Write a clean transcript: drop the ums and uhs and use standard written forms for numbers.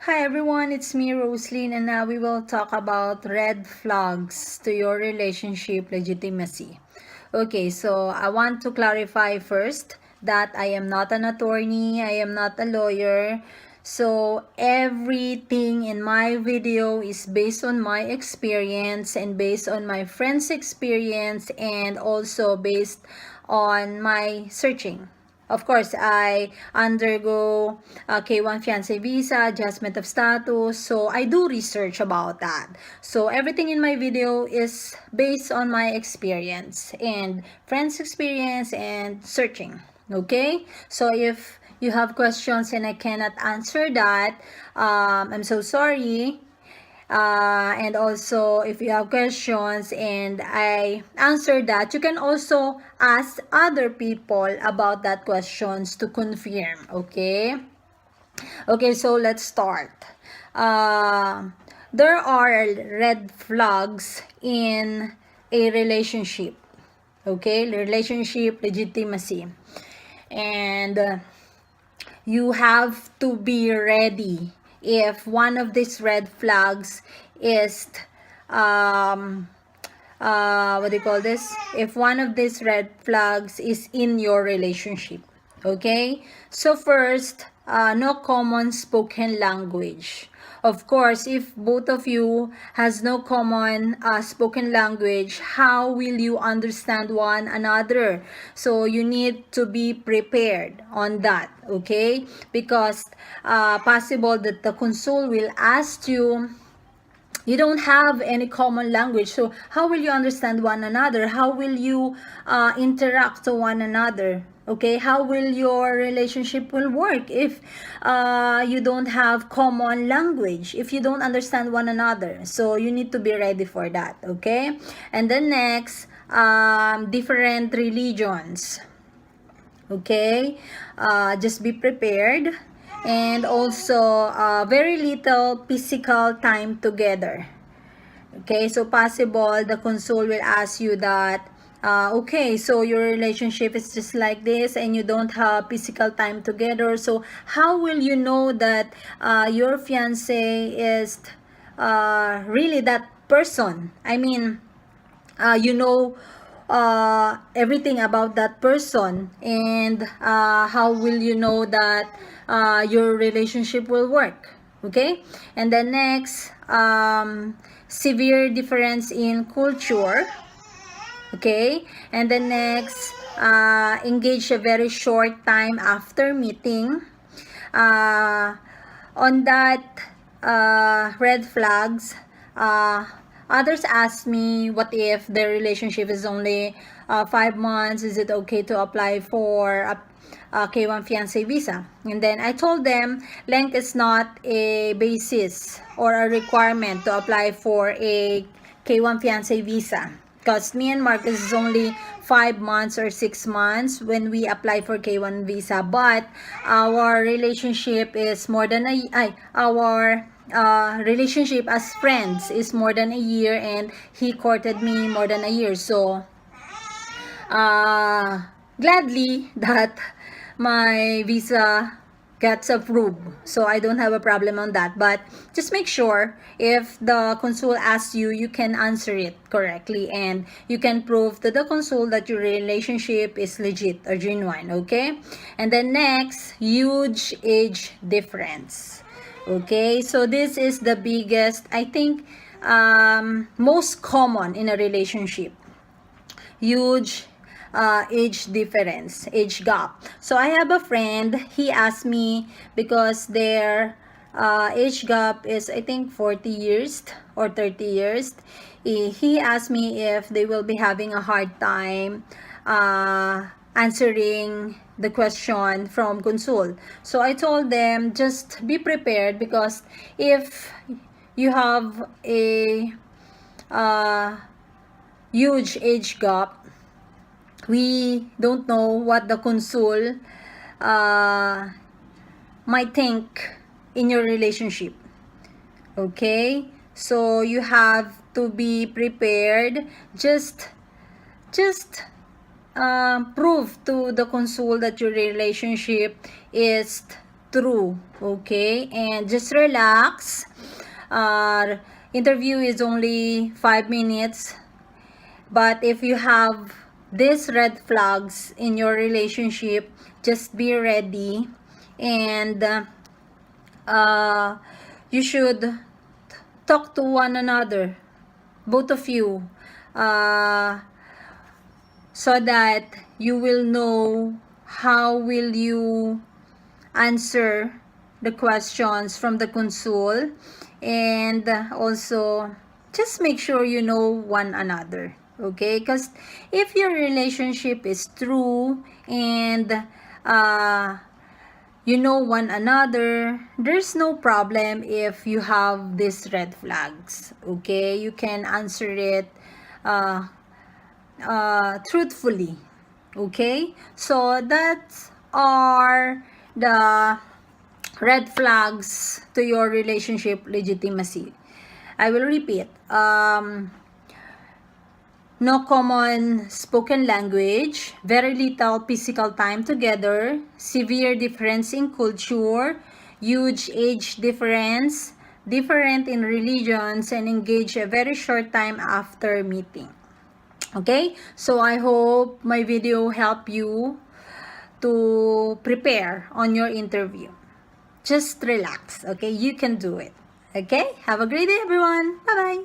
Hi everyone, it's me Roselyn, and now we will talk about red flags to your relationship legitimacy. Okay, so I want to clarify first that I am not an attorney, I am not a lawyer. So everything in my video is based on my experience and based on my friend's experience and also based on my searching. Of course, I undergo K1 fiancé visa, adjustment of status, so I do research about that. So everything in my video is based on my experience and friends' experience and searching. Okay? So if you have questions and I cannot answer that, I'm so sorry. And also if you have questions and I answer that, you can also ask other people about that questions to confirm. Okay, so let's start. There are red flags in a relationship. Okay, relationship legitimacy, and you have to be ready if one of these red flags is what do you call this, if one of these red flags is in your relationship. Okay, so first, no common spoken language. Of course, if both of you has no common spoken language, how will you understand one another? So you need to be prepared on that. Okay, because possible that the consul will ask you, you don't have any common language, so how will you understand one another? How will you interact to one another? Okay, how will your relationship will work if you don't have common language, if you don't understand one another? So you need to be ready for that. Okay, and then next, different religions. Okay, just be prepared, and also very little physical time together. Okay, so possible the consul will ask you that, okay, so your relationship is just like this and you don't have physical time together, so how will you know that your fiance is really that person? I mean, you know everything about that person, and how will you know that your relationship will work? Okay, and then next, severe difference in culture. Okay, and then next, engage a very short time after meeting. On that red flags, others ask me, what if the relationship is only 5 months? Is it okay to apply for a K1 fiancé visa? And then I told them length is not a basis or a requirement to apply for a K1 fiancé visa, because me and Marcus is only 5 months or 6 months when we apply for K1 visa, but our relationship is more than our relationship as friends is more than a year, and he courted me more than a year. So gladly that my visa gets approved, so I don't have a problem on that. But just make sure if the consul asks you, you can answer it correctly and you can prove to the consul that your relationship is legit or genuine. Okay, and then next, huge age difference. Okay, so this is the biggest, I think, most common in a relationship. Huge age difference, age gap. So I have a friend, he asked me, because their age gap is, I think, 40 years or 30 years. He asked me if they will be having a hard time answering the question from consul. So I told them, just be prepared, because if you have a huge age gap, we don't know what the consul might think in your relationship. Okay, so you have to be prepared. Just prove to the consul that your relationship is true. Okay, and just relax. Interview is only 5 minutes, but if you have these red flags in your relationship, just be ready, and you should talk to one another, both of you, so that you will know how will you answer the questions from the consul, and also just make sure you know one another, okay? Because if your relationship is true and you know one another, there's no problem if you have these red flags, okay? You can answer it truthfully, okay? So that are the red flags to your relationship legitimacy. I will repeat. No common spoken language, very little physical time together, severe difference in culture, huge age difference, different in religions, and engage a very short time after meeting. Okay, so I hope my video helped you to prepare on your interview. Just relax, okay? You can do it. Okay, have a great day, everyone. Bye bye.